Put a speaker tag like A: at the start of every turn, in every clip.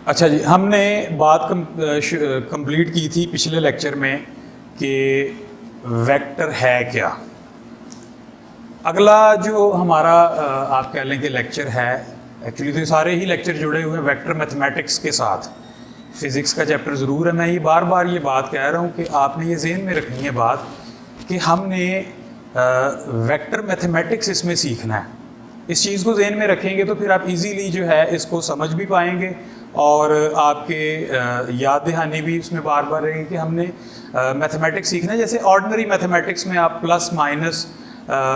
A: अच्छा जी, हमने बात कंप्लीट की थी पिछले लेक्चर में कि वेक्टर है क्या। अगला जो हमारा आप कह लें कि लेक्चर है, एक्चुअली तो सारे ही लेक्चर जुड़े हुए हैं वेक्टर मैथमेटिक्स के साथ। फिज़िक्स का चैप्टर ज़रूर है, मैं ये बार बार ये बात कह रहा हूँ कि आपने ये ज़हन में रखनी है बात कि हमने वेक्टर मैथमेटिक्स इसमें सीखना है। इस चीज़ को ज़हन में रखेंगे तो फिर आप इजीली जो है इसको समझ भी पाएंगे और आपके याद दहानी भी उसमें बार बार रहेगी कि हमने मैथमेटिक्स सीखना है। जैसे ऑर्डिनरी मैथमेटिक्स में आप plus minus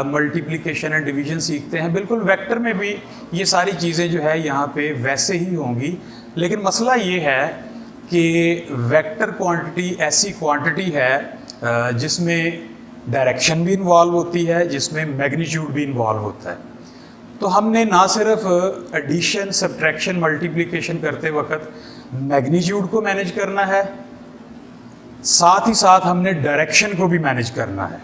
A: multiplication and division सीखते हैं, बिल्कुल वेक्टर में भी ये सारी चीज़ें जो है यहाँ पे वैसे ही होंगी। लेकिन मसला ये है कि वेक्टर क्वांटिटी ऐसी क्वांटिटी है जिसमें डायरेक्शन भी इन्वॉल्व होती है, जिसमें मैग्नीट्यूड भी इन्वॉल्व होता है। तो हमने ना सिर्फ एडिशन सब्ट्रैक्शन मल्टीप्लिकेशन करते वक्त मैग्नीट्यूड को मैनेज करना है, साथ ही साथ हमने डायरेक्शन को भी मैनेज करना है।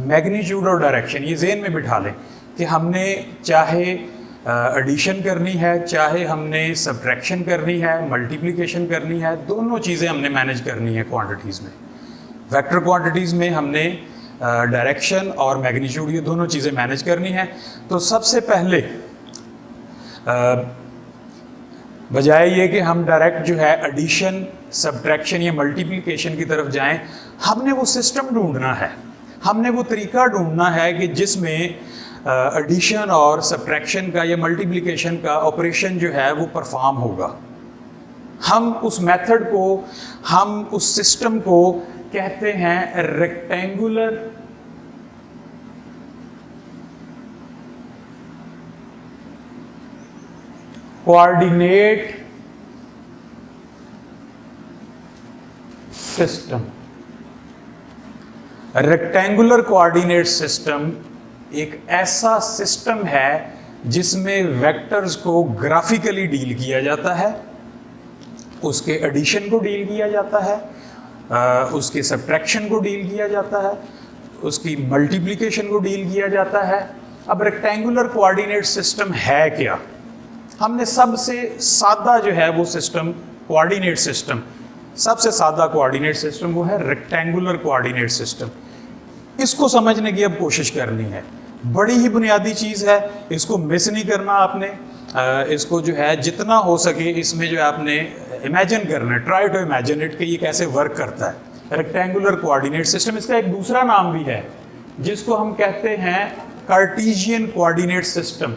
A: मैग्नीट्यूड और डायरेक्शन ये ज़हन में बिठा लें कि हमने चाहे एडिशन करनी है, चाहे हमने सब्ट्रैक्शन करनी है, मल्टीप्लिकेशन करनी है, दोनों चीज़ें हमने मैनेज करनी है क्वांटिटीज़ में। वेक्टर क्वांटिटीज़ में हमने डायरेक्शन और मैग्नीट्यूड ये दोनों चीज़ें मैनेज करनी है। तो सबसे पहले बजाय ये कि हम डायरेक्ट जो है एडिशन सब्ट्रैक्शन या मल्टीप्लिकेशन की तरफ जाएं, हमने वो सिस्टम ढूंढना है, हमने वो तरीका ढूंढना है कि जिसमें एडिशन और सब्ट्रैक्शन का या मल्टीप्लिकेशन का ऑपरेशन जो है वो परफॉर्म होगा। हम उस मेथड को, हम उस सिस्टम को कहते हैं rectangular coordinate system. Rectangular coordinate system एक ऐसा सिस्टम है जिसमें वेक्टर्स को ग्राफिकली डील किया जाता है, उसके एडिशन को डील किया जाता है, उसके सब्ट्रैक्शन को डील किया जाता है, उसकी मल्टीप्लिकेशन को डील किया जाता है। अब रेक्टेंगुलर कोऑर्डिनेट सिस्टम है क्या? हमने सबसे सादा जो है वो सिस्टम कोऑर्डिनेट सिस्टम, सबसे सादा कोऑर्डिनेट सिस्टम वो है रेक्टेंगुलर कोऑर्डिनेट सिस्टम। इसको समझने की अब कोशिश करनी है, बड़ी ही बुनियादी चीज़ है, इसको मिस नहीं करना आपने। इसको जो है जितना हो सके इसमें जो है आपने इमेजिन करना है, ट्राई टू इमेजिन इट कि ये कैसे वर्क करता है रेक्टेंगुलर कोऑर्डिनेट सिस्टम। इसका एक दूसरा नाम भी है जिसको हम कहते हैं Cartesian coordinate system.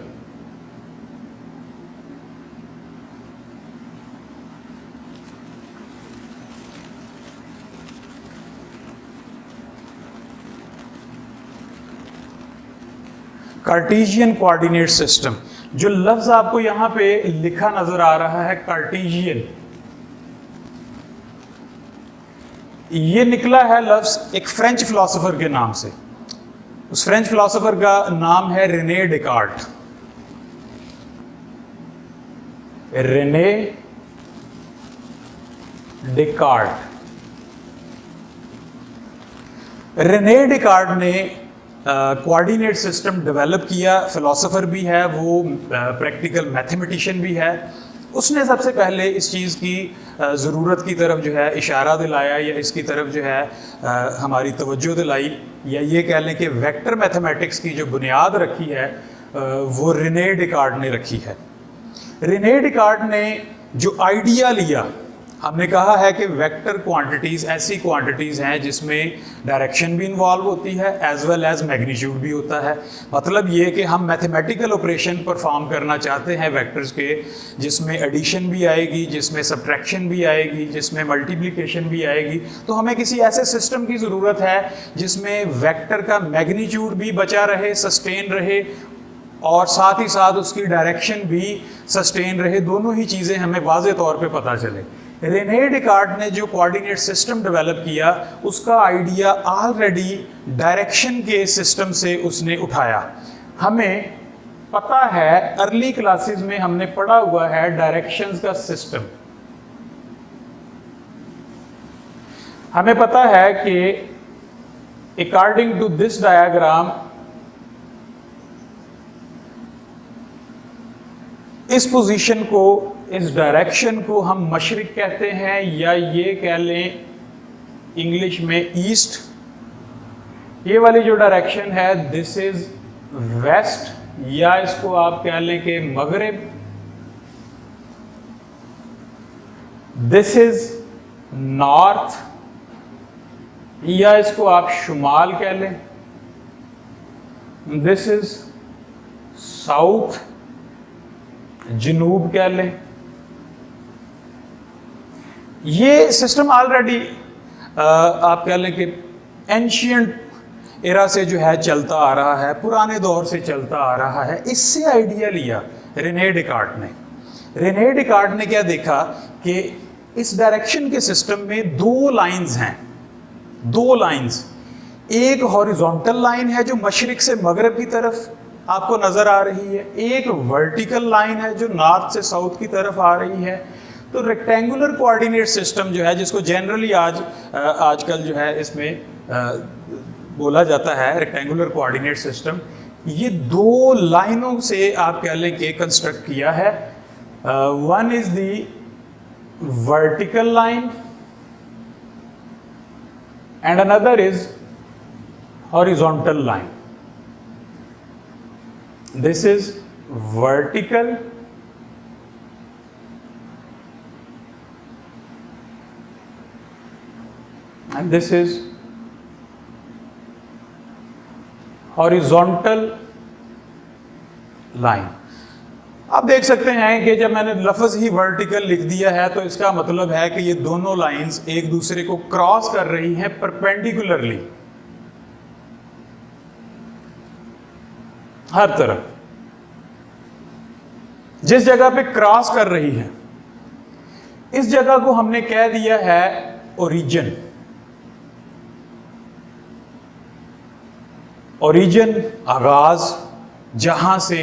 A: Cartesian coordinate system, जो लफ्ज आपको यहां पे लिखा नजर आ रहा है कार्टेशियन, ये निकला है लफ्ज एक फ्रेंच फिलोसोफर के नाम से। उस फ्रेंच फिलोसोफर का नाम है Rene Descartes. Rene Descartes. Rene Descartes ने कोऑर्डिनेट सिस्टम डेवलप किया, फिलोसोफर भी है वो, प्रैक्टिकल मैथमेटिशियन भी है। उसने सबसे पहले इस चीज़ की ज़रूरत की तरफ जो है इशारा दिलाया, या इसकी तरफ जो है हमारी तवज्जो दिलाई, या ये कह लें कि वेक्टर मैथमेटिक्स की जो बुनियाद रखी है वो रेने डेकार्ट ने रखी है। रेने डेकार्ट ने जो आइडिया लिया, हमने कहा है कि वेक्टर क्वांटिटीज़ ऐसी क्वांटिटीज़ हैं जिसमें डायरेक्शन भी इन्वॉल्व होती है एज वेल एज मैग्नीट्यूड भी होता है। मतलब ये कि हम मैथमेटिकल ऑपरेशन परफॉर्म करना चाहते हैं वेक्टर्स के, जिसमें एडिशन भी आएगी, जिसमें सब्ट्रैक्शन भी आएगी, जिसमें मल्टीप्लिकेशन भी आएगी। तो हमें किसी ऐसे सिस्टम की ज़रूरत है जिसमें वेक्टर का मैग्नीट्यूड भी बचा रहे, सस्टेन रहे, और साथ ही साथ उसकी डायरेक्शन भी सस्टेन रहे। दोनों ही चीज़ें हमें वाज़े तौर पे पता चले। रेने डेकार्ट ने जो कोऑर्डिनेट सिस्टम डेवलप किया, उसका आइडिया ऑलरेडी डायरेक्शन के सिस्टम से उसने उठाया। हमें पता है अर्ली क्लासेस में हमने पढ़ा हुआ है डायरेक्शंस का सिस्टम। हमें पता है कि अकॉर्डिंग टू दिस डायग्राम, इस पोजीशन को इस डायरेक्शन को हम मशरिक कहते हैं, या ये कह लें इंग्लिश में ईस्ट। ये वाली जो डायरेक्शन है दिस इज वेस्ट, या इसको आप कह लें कि मगरिब। दिस इज नॉर्थ, या इसको आप शुमाल कह लें। दिस इज साउथ, जनूब कह लें। ये सिस्टम ऑलरेडी आप कह लें कि एंशियंट एरा से जो है चलता आ रहा है, पुराने दौर से चलता आ रहा है। इससे आइडिया लिया रेने डेकार्ट ने। रेने डेकार्ट ने क्या देखा कि इस डायरेक्शन के सिस्टम में दो लाइंस हैं, दो लाइंस। एक हॉरिजॉन्टल लाइन है जो मशरिक से मगरब की तरफ आपको नजर आ रही है, एक वर्टिकल लाइन है जो नॉर्थ से साउथ की तरफ आ रही है। तो रेक्टेंगुलर कोऑर्डिनेट सिस्टम जो है, जिसको जनरली आजकल जो है इसमें बोला जाता है रेक्टेंगुलर कोऑर्डिनेट सिस्टम, ये दो लाइनों से आप कह लें कि कंस्ट्रक्ट किया है। One is the vertical line and another is horizontal line. This is vertical and this is horizontal line. आप देख सकते हैं कि जब मैंने लफ्ज़ ही वर्टिकल लिख दिया है तो इसका मतलब है कि ये दोनों लाइंस एक दूसरे को क्रॉस कर रही हैं परपेंडिकुलरली, हर तरफ। जिस जगह पे क्रॉस कर रही है इस जगह को हमने कह दिया है ओरिजिन। ओरिजिन आगाज, जहां से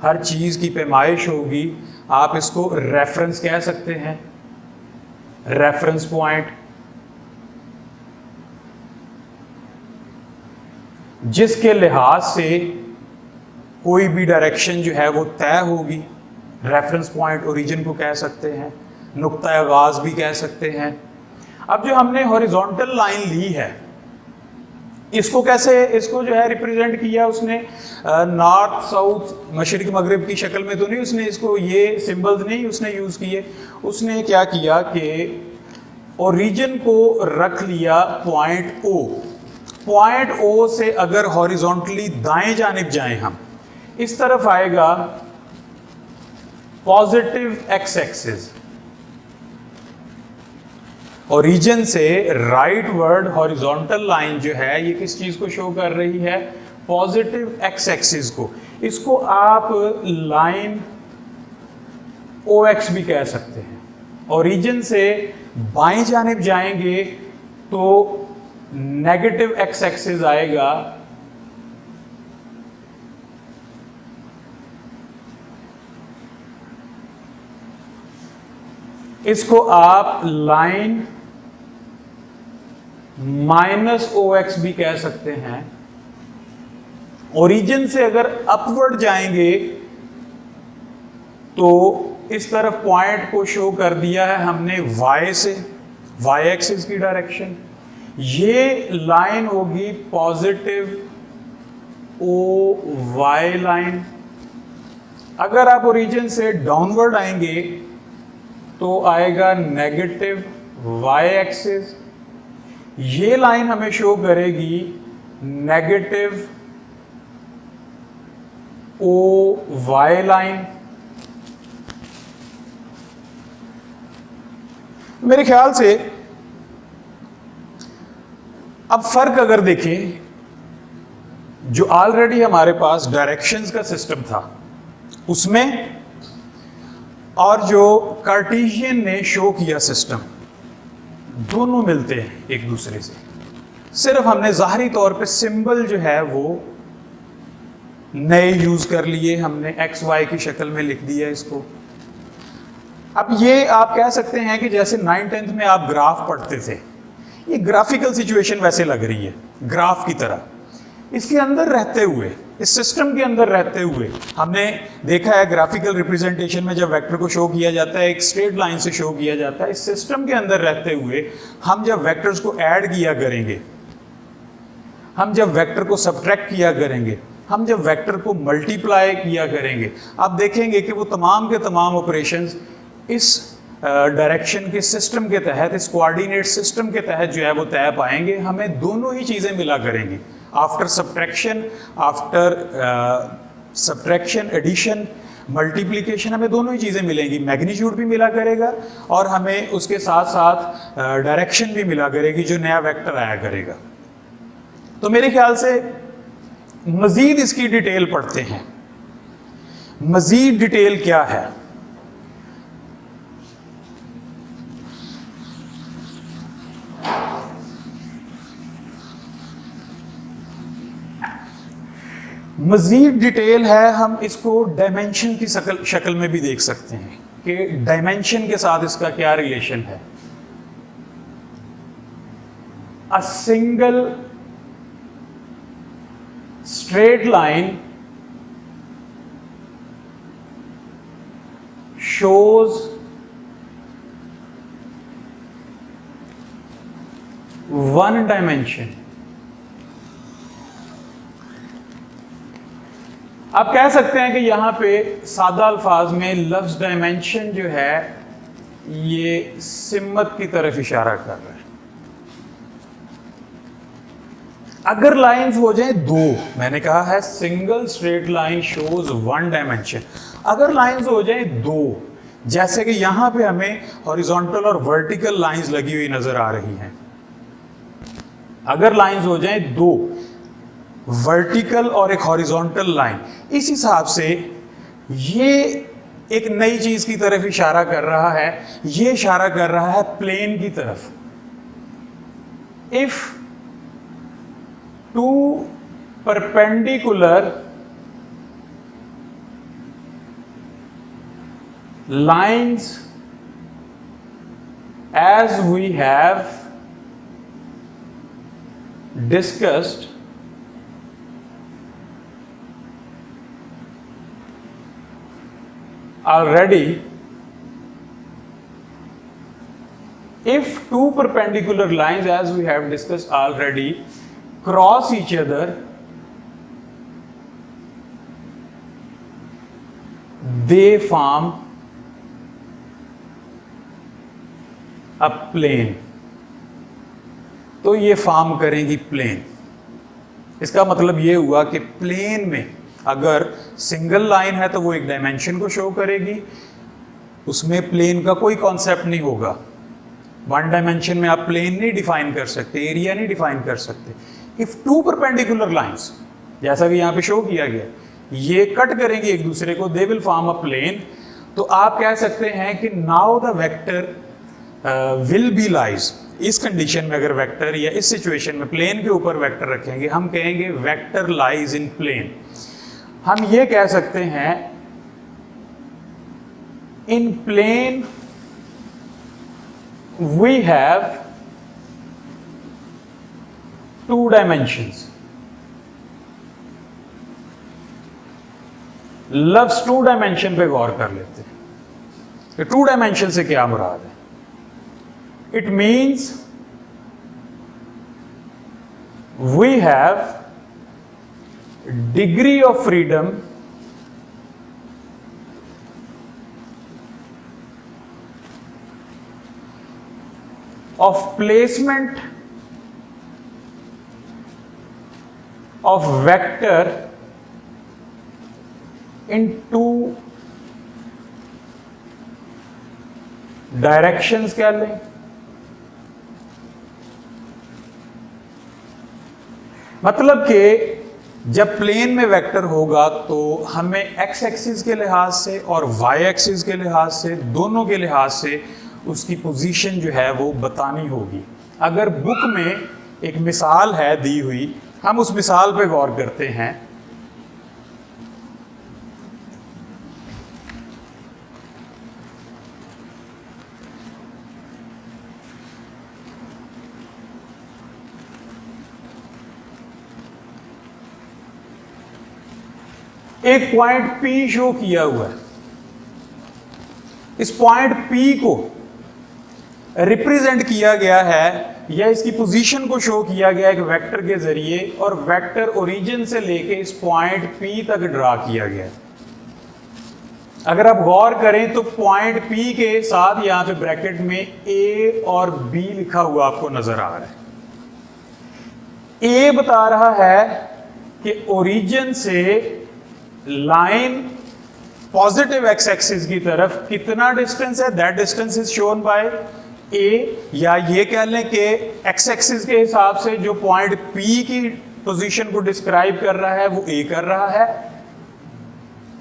A: हर चीज की पैमाइश होगी। आप इसको रेफरेंस कह सकते हैं, रेफरेंस पॉइंट, जिसके लिहाज से कोई भी डायरेक्शन जो है वो तय होगी। रेफरेंस पॉइंट ओरिजिन को कह सकते हैं, नुक्ता आगाज भी कह सकते हैं। अब जो हमने हॉरिजॉन्टल लाइन ली है, इसको कैसे, इसको जो है रिप्रेजेंट किया उसने नॉर्थ साउथ मशरिक मगरिब की शक्ल में तो नहीं, उसने इसको ये सिंबल्स नहीं उसने यूज किए। उसने क्या किया कि ओरिजिन को रख लिया पॉइंट ओ। पॉइंट ओ से अगर हॉरिजॉन्टली दाएं जानिब जाएं हम, इस तरफ आएगा पॉजिटिव एक्स एक्सिस। ओरिजिन से राइट वर्ड हॉरिजॉन्टल लाइन जो है ये किस चीज को शो कर रही है, पॉजिटिव एक्स एक्सिस को। इसको आप लाइन ओ एक्स भी कह सकते हैं। ओरिजिन से बाएं जानिब जाएंगे तो नेगेटिव एक्स एक्सिस आएगा, इसको आप लाइन माइनस ओ एक्स भी कह सकते हैं। ओरिजिन से अगर अपवर्ड जाएंगे तो इस तरफ पॉइंट को शो कर दिया है हमने वाई से, वाई एक्सिस की डायरेक्शन। ये लाइन होगी पॉजिटिव ओ वाई लाइन। अगर आप ओरिजिन से डाउनवर्ड आएंगे तो आएगा नेगेटिव वाई एक्सिस। ये लाइन हमें शो करेगी नेगेटिव ओ वाई लाइन। मेरे ख्याल से अब फर्क अगर देखें, जो ऑलरेडी हमारे पास डायरेक्शंस का सिस्टम था उसमें और जो कार्टेशियन ने शो किया सिस्टम, दोनों मिलते हैं एक दूसरे से। सिर्फ हमने ज़ाहरी तौर पे सिंबल जो है वो नए यूज कर लिए, हमने एक्स वाई की शक्ल में लिख दिया इसको। अब ये आप कह सकते हैं कि जैसे 9th-10th में आप ग्राफ पढ़ते थे, ये ग्राफिकल सिचुएशन वैसे लग रही है, ग्राफ की तरह। इसके अंदर रहते हुए इस सिस्टम के अंदर रहते हुए हमने देखा है ग्राफिकल रिप्रेजेंटेशन में जब वेक्टर को शो किया जाता है एक स्ट्रेट लाइन से शो किया जाता है। इस सिस्टम के अंदर रहते हुए हम जब वेक्टर्स को ऐड किया करेंगे, हम जब वेक्टर को सब्ट्रैक्ट किया करेंगे, हम जब वेक्टर को मल्टीप्लाई किया करेंगे, आप देखेंगे कि वो तमाम के तमाम ऑपरेशंस इस डायरेक्शन के सिस्टम के तहत, इस कोऑर्डिनेट सिस्टम के तहत जो है वो तय पाएंगे। हमें दोनों ही चीज़ें मिला करेंगी, आफ्टर सब्ट्रैक्शन, एडिशन, मल्टीप्लिकेशन, हमें दोनों ही चीज़ें मिलेंगी। मैग्नीट्यूड भी मिला करेगा और हमें उसके साथ साथ डायरेक्शन भी मिला करेगी जो नया वेक्टर आया करेगा। तो मेरे ख्याल से मज़ीद इसकी डिटेल पढ़ते हैं। मज़ीद डिटेल क्या है? मज़ीद डिटेल है, हम इसको डायमेंशन की शक्ल में भी देख सकते हैं कि डायमेंशन के साथ इसका क्या रिलेशन है। A single straight line shows one dimension। आप कह सकते हैं कि यहां पे सादा अल्फाज में लफ्ज डायमेंशन जो है ये सिमत की तरफ इशारा कर रहा है। अगर लाइंस हो जाए दो, मैंने कहा है single straight line shows one dimension, अगर लाइंस हो जाए दो, जैसे कि यहां पे हमें हॉरिजॉन्टल और वर्टिकल लाइंस लगी हुई नजर आ रही हैं, अगर लाइंस हो जाए दो, वर्टिकल और एक हॉरिजॉन्टल लाइन, इस हिसाब से ये एक नई चीज की तरफ इशारा कर रहा है, ये इशारा कर रहा है प्लेन की तरफ। If two perpendicular lines as we have discussed already, if two perpendicular lines as we have discussed already cross each other, they form a plane. तो ये फॉर्म करेंगी प्लेन। इसका मतलब ये हुआ कि प्लेन में अगर सिंगल लाइन है तो वो एक डायमेंशन को शो करेगी, उसमें प्लेन का कोई कॉन्सेप्ट नहीं होगा। वन डायमेंशन में आप प्लेन नहीं डिफाइन कर सकते, एरिया नहीं डिफाइन कर सकते। इफ टू परपेंडिकुलर लाइंस, जैसा कि यहाँ पे शो किया गया, ये कट करेंगी एक दूसरे को, they will form a plane. तो आप कह सकते हैं कि now the vector will be lies. इस कंडीशन में अगर वेक्टर या इस सिचुएशन में प्लेन के ऊपर वेक्टर रखेंगे, हम कहेंगे वेक्टर लाइज इन प्लेन। हम ये कह सकते हैं in plane we have two dimensions. लफ्ज टू डायमेंशन पे गौर कर लेते हैं कि टू डायमेंशन से क्या मुराद है। It means we have degree of freedom of placement of vector in two directions कह लें। मतलब कि जब प्लेन में वेक्टर होगा तो हमें एक्स एक्सिस के लिहाज से और वाई एक्सिस के लिहाज से, दोनों के लिहाज से उसकी पोजीशन जो है वो बतानी होगी। अगर बुक में एक मिसाल है दी हुई, हम उस मिसाल पे गौर करते हैं। एक पॉइंट P शो किया हुआ है, इस पॉइंट P को रिप्रेजेंट किया गया है या इसकी पोजीशन को शो किया गया एक वेक्टर के जरिए, और वेक्टर ओरिजिन से लेके इस पॉइंट P तक ड्रा किया गया है। अगर आप गौर करें तो पॉइंट P के साथ यहां पे ब्रैकेट में A और B लिखा हुआ आपको नजर आ रहा है। A बता रहा है कि ओरिजिन से लाइन पॉजिटिव एक्स एक्सिस की तरफ कितना डिस्टेंस है, that distance is shown by A, या ये कह लें कि एक्स एक्सिस के हिसाब से जो पॉइंट P की पोजीशन को डिस्क्राइब कर रहा है वो A कर रहा है,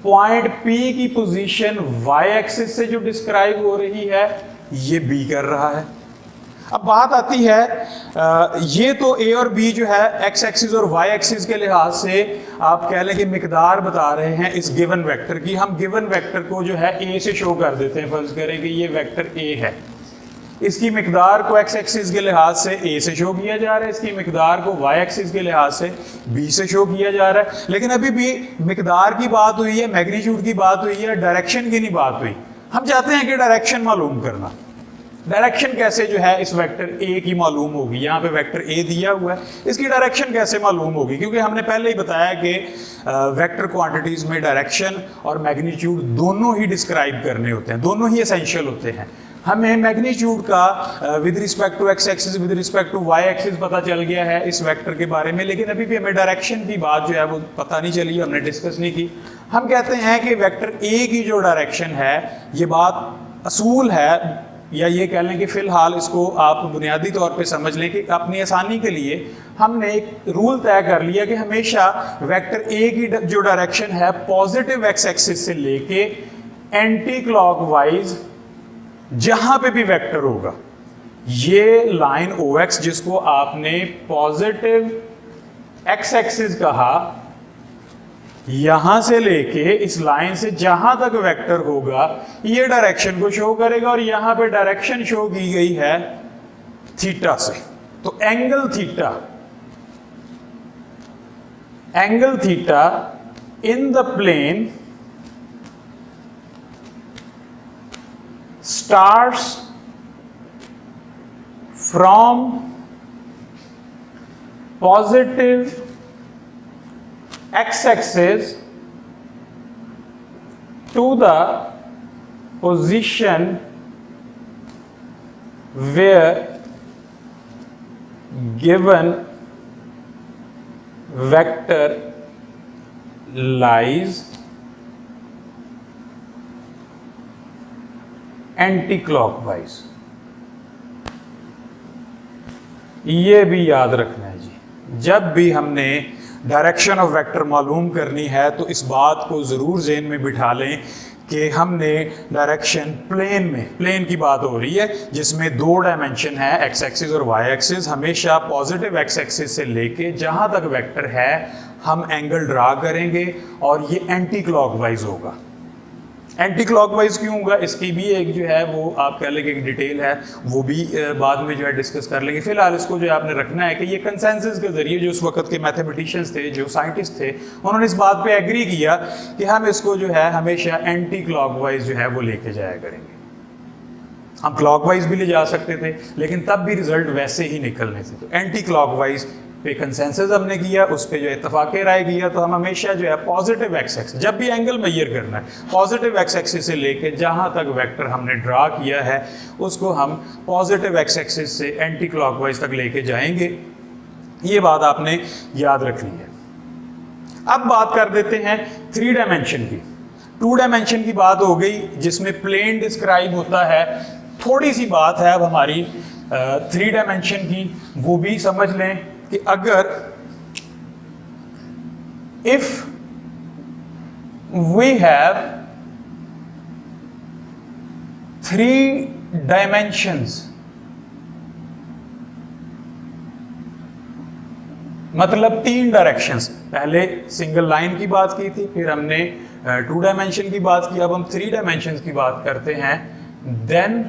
A: पॉइंट P की पोजीशन Y एक्सिस से जो डिस्क्राइब हो रही है ये B कर रहा है। अब बात आती है ये तो A और B जो है एक्स एक्सिस और Y एक्सिस के लिहाज से आप कह लें कि मिकदार बता रहे हैं इस गिवन वेक्टर की। हम गिवन वेक्टर को जो है A से शो कर देते हैं। फर्ज करें कि ये वेक्टर A है, इसकी मिकदार को एक्स एक्सिस के लिहाज से A से शो किया जा रहा है, इसकी मिकदार को Y एक्सिस के लिहाज से B से शो किया जा रहा है। लेकिन अभी भी मिकदार की बात हुई है, मैग्नीट्यूड की बात हुई है, डायरेक्शन की नहीं बात हुई। हम चाहते हैं कि डायरेक्शन मालूम करना। डायरेक्शन कैसे जो है इस वेक्टर A की मालूम होगी। यहाँ पे वेक्टर A दिया हुआ है, इसकी डायरेक्शन कैसे मालूम होगी, क्योंकि हमने पहले ही बताया कि वेक्टर क्वांटिटीज में डायरेक्शन और मैग्नीट्यूड दोनों ही डिस्क्राइब करने होते हैं, दोनों ही एसेंशियल होते हैं। हमें मैग्नीट्यूड का with respect to X axis, with respect to Y axis पता चल गया है इस वेक्टर के बारे में, लेकिन अभी भी हमें डायरेक्शन की बात जो है वो पता नहीं चली, हमने डिस्कस नहीं की। हम कहते हैं कि वेक्टर A की जो डायरेक्शन है, ये बात असूल है, या ये कह लें कि फिलहाल इसको आप बुनियादी तौर पे समझ लें कि अपनी आसानी के लिए हमने एक रूल तय कर लिया कि हमेशा वेक्टर A की जो डायरेक्शन है पॉजिटिव एक्स एक्सिस से लेके एंटी क्लॉकवाइज जहां पे भी वेक्टर होगा, ये लाइन OX जिसको आपने पॉजिटिव एक्स एक्सिस कहा, यहां से लेके इस लाइन से जहां तक वेक्टर होगा ये डायरेक्शन को शो करेगा, और यहां पे डायरेक्शन शो की गई है थीटा से। तो angle theta in the plane starts from positive x-axis to the position where given vector lies anti clockwise. ये भी याद रखना है जी, जब भी हमने डायरेक्शन ऑफ वेक्टर मालूम करनी है तो इस बात को ज़रूर ज़हन में बिठा लें कि हमने डायरेक्शन प्लेन की बात हो रही है जिसमें दो डायमेंशन है एक्स एक्सिस और वाई एक्सिस। हमेशा पॉजिटिव एक्स एक्सिस से लेके जहाँ तक वेक्टर है हम एंगल ड्रा करेंगे और ये एंटी क्लॉकवाइज होगा। एंटी क्लॉकवाइज क्यों होगा इसकी भी एक जो है वो आप कह लेंगे एक डिटेल है, वो भी बाद में जो है डिस्कस कर लेंगे। फिलहाल इसको जो है आपने रखना है कि ये कंसेंसस के जरिए जो उस वक्त के मैथमेटिशियंस थे, जो साइंटिस्ट थे, उन्होंने इस बात पे एग्री किया कि हम इसको जो है हमेशा एंटी क्लॉकवाइज जो है वो लेके जाया करेंगे। हम क्लॉकवाइज भी ले जा सकते थे लेकिन तब भी रिजल्ट वैसे ही निकलने थे। तो एंटी क्लॉकवाइज पे कंसेंसस हमने किया, उस पे जो इत्तफाक राय किया। तो हम हमेशा जो है पॉजिटिव एक्स एक्सिस, जब भी एंगल मेजर करना है, पॉजिटिव एक्स एक्सिस से लेके जहां तक वेक्टर हमने ड्रा किया है उसको हम पॉजिटिव एक्स एक्सिस से एंटी क्लॉकवाइज तक लेके जाएंगे। ये बात आपने याद रखनी है। अब बात कर देते हैं 3 डायमेंशन की। 2 डायमेंशन की बात हो गई जिसमें प्लेन डिस्क्राइब होता है। थोड़ी सी बात है अब हमारी 3 डायमेंशन की, वो भी समझ लें कि अगर इफ वी हैव 3 डायमेंशंस, मतलब 3 डायरेक्शंस। पहले सिंगल लाइन की बात की थी, फिर हमने 2 डायमेंशन की बात की, अब हम 3 डायमेंशंस की बात करते हैं। Then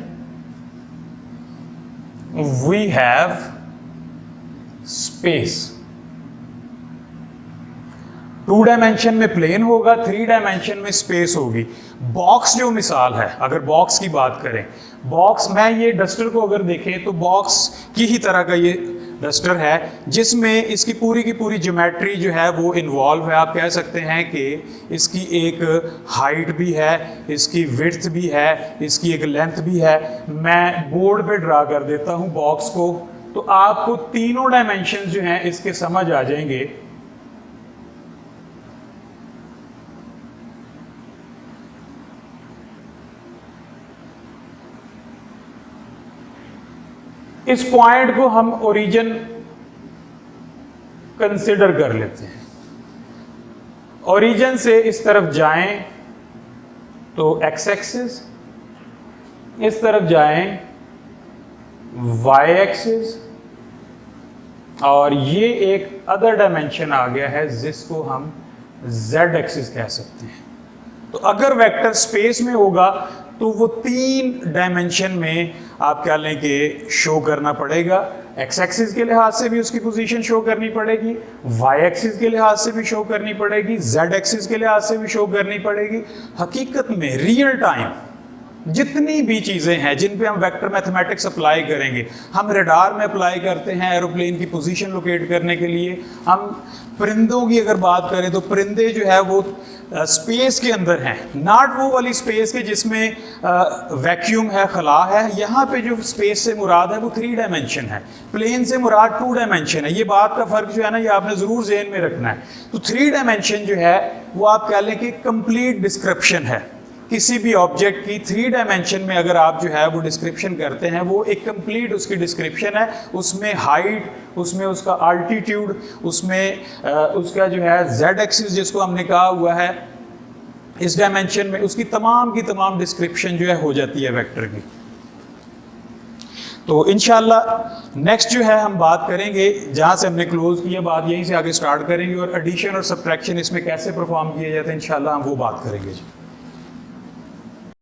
A: we have space. 2 dimension में प्लेन होगा, 3 डायमेंशन में स्पेस होगी। बॉक्स जो मिसाल है, अगर बॉक्स की बात करें, बॉक्स में ये डस्टर को अगर देखें तो बॉक्स की ही तरह का ये डस्टर है जिसमें इसकी पूरी की पूरी ज्योमेट्री जो है वो इन्वॉल्व है। आप कह सकते हैं कि इसकी एक हाइट भी है, इसकी विड्थ भी है, इसकी एक लेंथ भी है। मैं बोर्ड पे ड्रा कर देता हूँ बॉक्स को, तो आपको तीनों डायमेंशन जो हैं इसके समझ आ जाएंगे। इस पॉइंट को हम ओरिजिन कंसिडर कर लेते हैं। ओरिजिन से इस तरफ जाएं तो एक्स एक्सिस, इस तरफ जाएं वाई एक्सिस, और ये एक अदर डायमेंशन आ गया है जिसको हम जेड एक्सिस कह सकते हैं। तो अगर वेक्टर स्पेस में होगा तो वो 3 डायमेंशन में आप क्या लें कि शो करना पड़ेगा। एक्स एक्सिस के लिहाज से भी उसकी पोजीशन शो करनी पड़ेगी, वाई एक्सिस के लिहाज से भी शो करनी पड़ेगी, जेड एक्सिस के लिहाज से भी शो करनी पड़ेगी। हकीकत में रियल टाइम जितनी भी चीज़ें हैं जिन पे हम वेक्टर मैथमेटिक्स अप्लाई करेंगे, हम रडार में अप्लाई करते हैं एरोप्लेन की पोजीशन लोकेट करने के लिए। हम परिंदों की अगर बात करें तो परिंदे जो है वो स्पेस के अंदर हैं, नॉट वो वाली स्पेस के जिसमें वैक्यूम है, खला है। यहाँ पे जो स्पेस से मुराद है वो 3 डायमेंशन है, प्लेन से मुराद 2 डायमेंशन है। ये बात का फ़र्क जो है ना, ये आपने ज़रूर ज़हन में रखना है। तो 3 डायमेंशन जो है वो आप कह लें कि कंप्लीट डिस्क्रिप्शन है किसी भी ऑब्जेक्ट की। 3 डायमेंशन में अगर आप जो है वो डिस्क्रिप्शन करते हैं, वो एक कंप्लीट उसकी डिस्क्रिप्शन है। उसमें हाइट, उसमें उसका अल्टीट्यूड, उसमें उसका जो है जेड एक्सिस जिसको हमने कहा हुआ है, इस डायमेंशन में उसकी तमाम की तमाम डिस्क्रिप्शन जो है हो जाती है वेक्टर की। तो इंशाल्लाह नेक्स्ट जो है हम बात करेंगे, जहाँ से हमने क्लोज किया बात यहीं से आगे स्टार्ट करेंगे, और एडिशन और सब्ट्रैक्शन इसमें कैसे परफॉर्म किए जाते हैं इंशाल्लाह हम वो बात करेंगे जी।